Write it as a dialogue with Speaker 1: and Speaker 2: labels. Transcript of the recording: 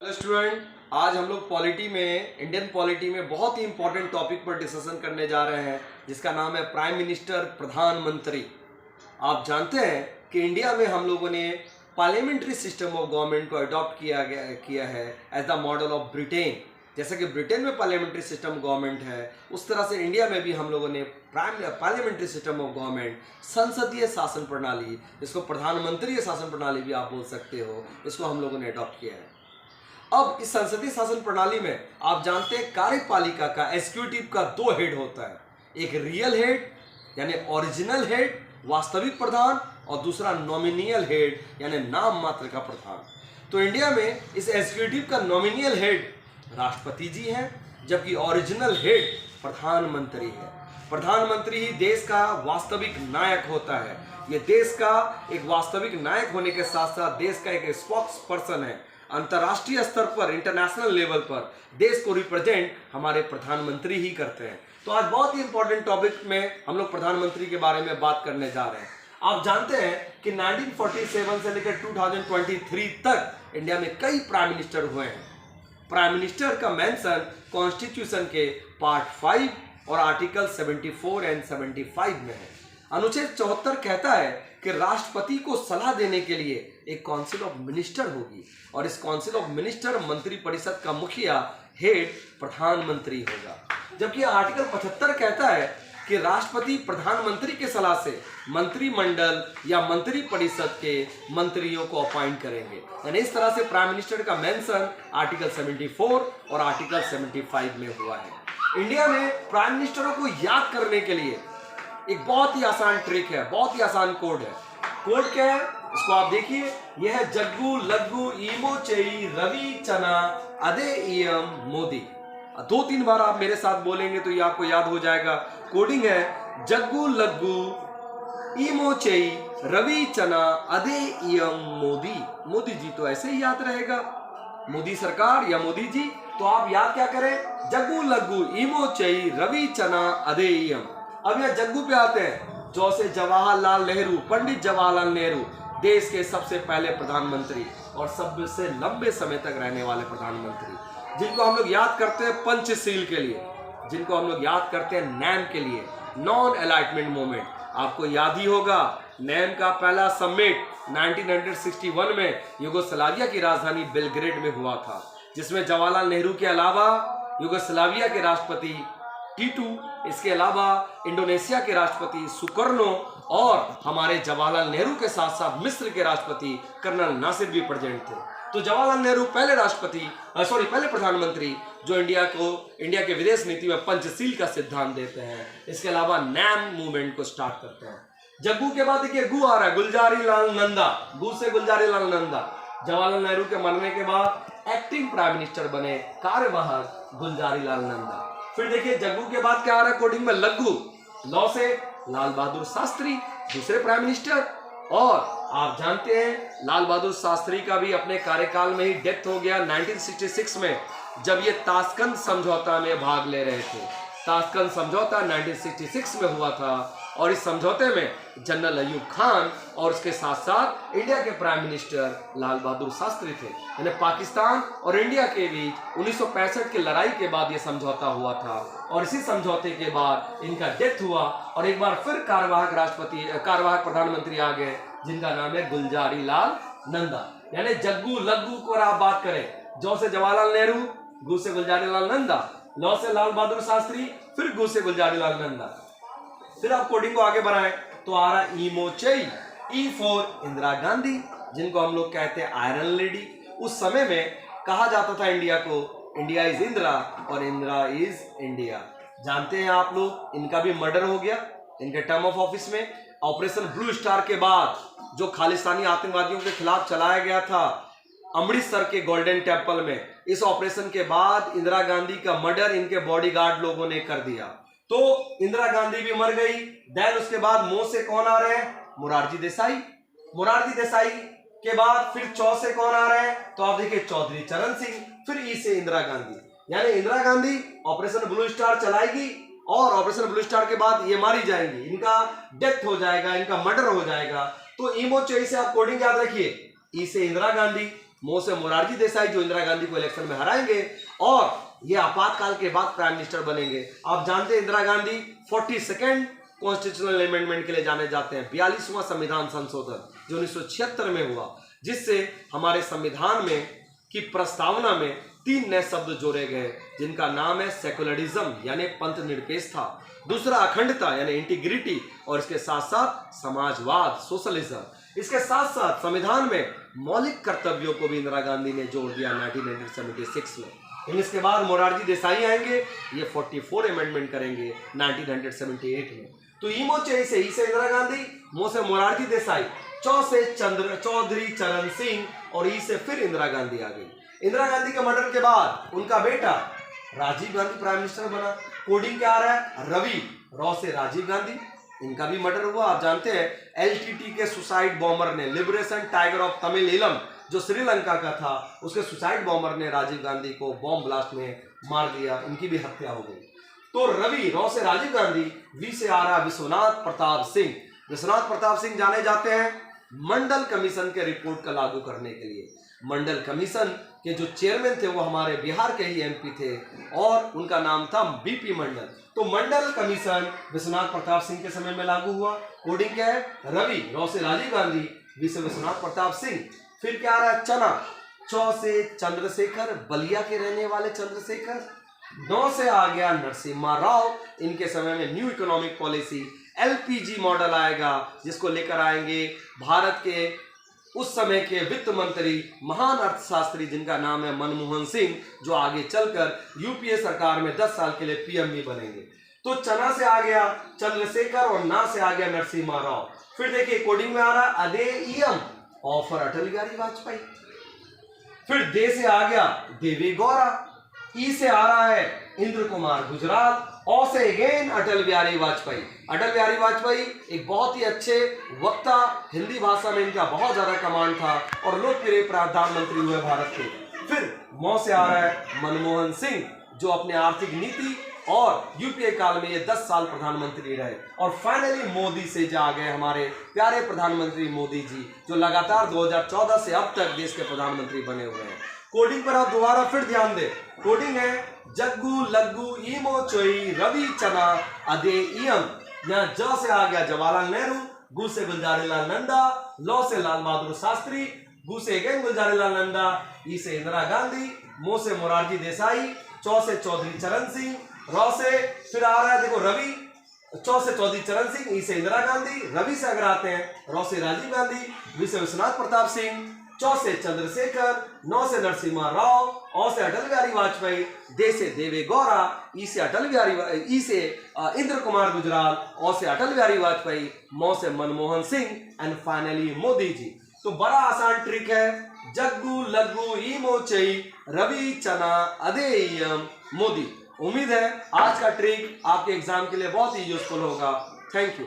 Speaker 1: Hello student, आज हम लोग पॉलिटी में इंडियन पॉलिटी में बहुत ही इंपॉर्टेंट टॉपिक पर डिस्कशन करने जा रहे हैं जिसका नाम है प्राइम मिनिस्टर, प्रधानमंत्री। आप जानते हैं कि इंडिया में हम लोगों ने पार्लियामेंट्री सिस्टम ऑफ गवर्नमेंट को अडॉप्ट किया है as the model of Britain. जैसे कि ब्रिटेन में पार्लियामेंट्री सिस्टम गवर्नमेंट है, उस तरह से इंडिया में भी हम लोगों ने पार्लियामेंट्री सिस्टम ऑफ गवर्नमेंट, संसदीय शासन प्रणाली, जिसको प्रधानमंत्री शासन प्रणाली भी आप बोल सकते हो, इसको हम लोगों ने अडॉप्ट किया है। अब इस संसदीय शासन प्रणाली में आप जानते हैं कार्यपालिका का, एग्जीक्यूटिव का दो हेड होता है। एक रियल हेड यानी ओरिजिनल हेड, वास्तविक प्रधान, और दूसरा नॉमिनियल हेड यानी नाम मात्र का प्रधान। तो इंडिया में इस एग्जीक्यूटिव का नॉमिनियल हेड राष्ट्रपति जी हैं, जबकि ओरिजिनल हेड प्रधानमंत्री है। प्रधानमंत्री ही देश का वास्तविक नायक होता है। ये देश का एक वास्तविक नायक होने के साथ साथ देश का एक स्पोक्स पर्सन है। अंतर्राष्ट्रीय स्तर पर, इंटरनेशनल लेवल पर देश को रिप्रेजेंट हमारे प्रधानमंत्री ही करते हैं। तो आज बहुत ही इंपॉर्टेंट टॉपिक में हम लोग प्रधानमंत्री के बारे में बात करने जा रहे हैं। आप जानते हैं कि 1947 से लेकर 2023 तक इंडिया में कई प्राइम मिनिस्टर हुए हैं। प्राइम मिनिस्टर का मेंशन कॉन्स्टिट्यूशन के पार्ट 5 और आर्टिकल 74 एंड 75 में है। अनुच्छेद 74 कहता है कि राष्ट्रपति को सलाह देने के लिए एक काउंसिल ऑफ मिनिस्टर होगी और इस काउंसिल ऑफ मिनिस्टर मंत्रिपरिषद का मुखिया हेड प्रधानमंत्री होगा। जबकि आर्टिकल 75 कहता है कि राष्ट्रपति प्रधानमंत्री के सलाह से मंत्रिमंडल या मंत्रिपरिषद के मंत्रियों को अपॉइंट करेंगे। यानी इस तरह से प्राइम मिनिस्टर का मेंशन आर्टिकल 74 और आर्टिकल 75 में हुआ है। इंडिया में प्राइम मिनिस्टरों को याद करने के लिए एक बहुत ही आसान ट्रिक है, बहुत ही आसान कोड है। कोड क्या है, इसको आप देखिए। यह है जग्गू लग्गू ईमो चेई रवि चना अदे इयम मोदी। 2-3 बार आप मेरे साथ बोलेंगे तो ये आपको याद हो जाएगा। कोडिंग है जग्गू लग्गू ईमो चेई रवि चना अदे इयम मोदी। मोदी जी तो ऐसे ही याद रहेगा, मोदी सरकार या मोदी जी। तो आप याद क्या करें, जग्गू लग्गू ईमो चेई रवि चना अदे इयम। अब यहाँ जग्गू पे आते हैं। जो से जवाहरलाल नेहरू, पंडित जवाहरलाल नेहरू, देश के सबसे पहले प्रधानमंत्री और सबसे लंबे समय तक रहने वाले प्रधानमंत्री, जिनको हम लोग याद करते हैं पंचशील के लिए, जिनको हम लोग याद करते हैं नैम के लिए, नॉन अलाइनमेंट मूवमेंट। आपको याद ही होगा नैम का पहला समिट 1961 में यूगोस्लाविया की राजधानी बेलग्रेड में हुआ था, जिसमें जवाहरलाल नेहरू के अलावा यूगोस्लाविया के राष्ट्रपति टीटू, इसके अलावा इंडोनेशिया के राष्ट्रपति सुकर्नो और हमारे जवाहरलाल नेहरू के साथ साथ मिस्र के राष्ट्रपति कर्नल नासिर भी प्रेजेंट थे। तो जवाहरलाल नेहरू पहले प्रधानमंत्री जो इंडिया के विदेश नीति में पंचशील का सिद्धांत देते हैं। इसके अलावा नैम मूवमेंट को स्टार्ट करते हैं। जग्गू के बाद देखिए गु आ रहा है, गुलजारी लाल नंदा। गु से गुलजारी लाल नंदा। जवाहरलाल नेहरू के मरने के बाद एक्टिंग प्राइम मिनिस्टर बने कार्यवाहक गुलजारी लाल नंदा। फिर देखिए जग्गू के बाद क्या आ रहा है कोडिंग में, लग्गू। लौ से लाल बहादुर शास्त्री, दूसरे प्राइम मिनिस्टर। और आप जानते हैं लाल बहादुर शास्त्री का भी अपने कार्यकाल में ही डेथ हो गया 1966 में, जब ये ताशकंद समझौता में भाग ले रहे थे। ताशकंद समझौता 1966 में हुआ था और इस समझौते में जनरल अयूब खान और उसके साथ साथ इंडिया के प्राइम मिनिस्टर लाल बहादुर शास्त्री थे। यानी पाकिस्तान और इंडिया के बीच 1965 की लड़ाई के बाद यह समझौता हुआ था और इसी समझौते के बाद इनका डेथ हुआ और एक बार फिर कार्यवाहक प्रधानमंत्री आ गए, जिनका नाम है गुलजारी लाल नंदा। यानी जग्गू लग्गू को आप बात करें, जो से जवाहरलाल नेहरू, गु से गुलजारी लाल नंदा, लौ से लाल बहादुर शास्त्री, फिर गु से गुलजारी लाल नंदा। फिर आप कोडिंग को आगे बढ़ाएं तो आ रहा ईमो चेई, ई फॉर इंदिरा गांधी, जिनको हम लोग कहते हैं आयरन लेडी। उस समय में कहा जाता था इंडिया को, इंडिया इज इंदिरा और इंदिरा इज इंडिया। जानते हैं आप लोग, इनका भी मर्डर हो गया इनके टर्म ऑफ ऑफिस में। ऑपरेशन ब्लू स्टार के बाद जो खालिस्तानी आतंकवादियों के खिलाफ चलाया गया था अमृतसर के गोल्डन टेम्पल में, इस ऑपरेशन के बाद इंदिरा गांधी का मर्डर इनके बॉडीगार्ड लोगों ने कर दिया। तो इंदिरा गांधी भी मर गई। देन उसके बाद मो से कौन आ रहे हैं, मोरारजी देसाई। मोरारजी देसाई के बाद फिर चौ से कौन आ रहे हैं, तो आप देखिए चौधरी चरण सिंह। फिर ई से इंदिरा गांधी। यानी Indira Gandhi operation blue star चलाएगी और ऑपरेशन ब्लू स्टार के बाद ये मारी जाएंगी, इनका डेथ हो जाएगा, इनका मर्डर हो जाएगा। तो ईमो चेई से आप कोडिंग याद रखिए, ई से इंदिरा गांधी, मो से मोरारजी देसाई जो इंदिरा गांधी को इलेक्शन में हराएंगे और ये आपातकाल के बाद प्राइम मिनिस्टर बनेंगे। आप जानते हैं Indira Gandhi 42nd constitutional amendment के लिए जाने जाते हैं, 42वां संविधान संशोधन जो 1976 में हुआ, जिससे हमारे संविधान में की प्रस्तावना में 3 नए शब्द जोड़े गए जिनका नाम है सेकुलरिज्म यानी पंथ निरपेक्षता, दूसरा अखंडता यानी इंटीग्रिटी, और इसके साथ साथ समाजवाद सोशलिज्म। इसके साथ साथ संविधान में मौलिक कर्तव्यों को भी इंदिरा गांधी ने जोड़ दिया 1976 में। इसके बाद मोरारजी देसाई आएंगे, ये 44 अमेंडमेंट करेंगे 1978 में। तो ईमो चे से ई से इंदिरा गांधी, मो से मोरारजी देसाई, चौ से चौधरी चरण सिंह और ई से फिर इंदिरा गांधी आ गई। इंदिरा गांधी के मर्डर के बाद उनका बेटा राजीव गांधी प्राइम मिनिस्टर बना। कोडिंग क्या आ रहा है? रवि, रॉ से राजीव गांधी, इनका भी मर्डर हुआ। आप जानते हैं एलटीटी के सुसाइड बॉम्बर ने, लिबरेशन टाइगर ऑफ तमिल इलम जो श्रीलंका का था, उसके सुसाइड बॉम्बर ने राजीव गांधी को बॉम्ब ब्लास्ट में मार दिया, इनकी भी हत्या हो गई। तो रवि, रॉ से राजीव गांधी, वी से आ रहा विश्वनाथ प्रताप सिंह। विश्वनाथ प्रताप सिंह जाने जाते हैं मंडल कमीशन के रिपोर्ट का लागू करने के लिए। मंडल कमीशन के जो चेयरमैन थे वो हमारे बिहार के ही एमपी थे और उनका नाम था बीपी मंडल। तो मंडल कमीशन विश्वनाथ प्रताप सिंह के समय में लागू हुआ। कोडिंग क्या है? रवि, रॉ से राजीव गांधी, वी से विश्वनाथ प्रताप सिंह। फिर क्या आ रहा है? चना, चौ से चंद्रशेखर, बलिया के रहने वाले चंद्रशेखर। 9 से आ गया नरसिम्हा राव, इनके समय में new economic policy LPG model आएगा, जिसको लेकर आएंगे भारत के उस समय के वित्त मंत्री महान अर्थशास्त्री जिनका नाम है मनमोहन सिंह, जो आगे चलकर यूपीए सरकार में 10 साल के लिए पीएम भी बनेंगे। तो चना से आ गया चंद्रशेखर और ना से आ गया नरसिम्हा राव। फिर देखिए कोडिंग में आ रहा अदेयम ऑफर अटल बिहारी वाजपेयी। फिर दे से आ गया देवे गौड़ा, ई से आ रहा है इंद्र कुमार गुजराल, औ से अगेन अटल बिहारी वाजपेयी। अटल बिहारी वाजपेयी एक बहुत ही अच्छे वक्ता, हिंदी भाषा में इनका बहुत ज्यादा कमांड था और लोकप्रिय प्रधानमंत्री हुए भारत के। फिर मौ से आ रहा है मनमोहन सिंह जो अपने आर्थिक नीति और यूपीए काल में ये 10 साल प्रधानमंत्री रहे। और फाइनली मोदी से जा गए हमारे प्यारे प्रधानमंत्री मोदी जी, जो लगातार 2014 से अब तक देश के प्रधानमंत्री बने हुए हैं। कोडिंग पर आप दोबारा फिर ध्यान दें। कोडिंग है जग्गू लग्गू ईमो चोई रवि चना अदे इयम। यहाँ ज से आ गया जवाहरलाल नेहरू, गु से गुलजारीलाल नंदा, लौ से लाल बहादुर शास्त्री, गु से अगेन गुलजारीलाल नंदा, ई से इंदिरा गांधी, मो से मोरारजी देसाई, चौ से चौधरी चरण सिंह, रॉ से फिर आ रहा है देखो रवि, चौ से चौधरी चरण सिंह, ई से इंदिरा गांधी, रवि से अगर आते हैं रॉ से राजीव गांधी, वी से विश्वनाथ प्रताप सिंह, चौ से चंद्रशेखर, नौ से नरसिम्हा राव, औ से अटल बिहारी वाजपेयी, दे से देवे गौड़ा, ई से अटल बिहारी, ई से इंद्र कुमार गुजराल, औ से अटल बिहारी वाजपेयी, मौ से मनमोहन सिंह एंड फाइनली मोदी जी। तो बड़ा आसान ट्रिक है, जग्गू लग्गू ईमो चई रवि चना अदेयम मोदी। उम्मीद है आज का ट्रिक आपके एग्जाम के लिए बहुत ही यूजफुल होगा। Thank you.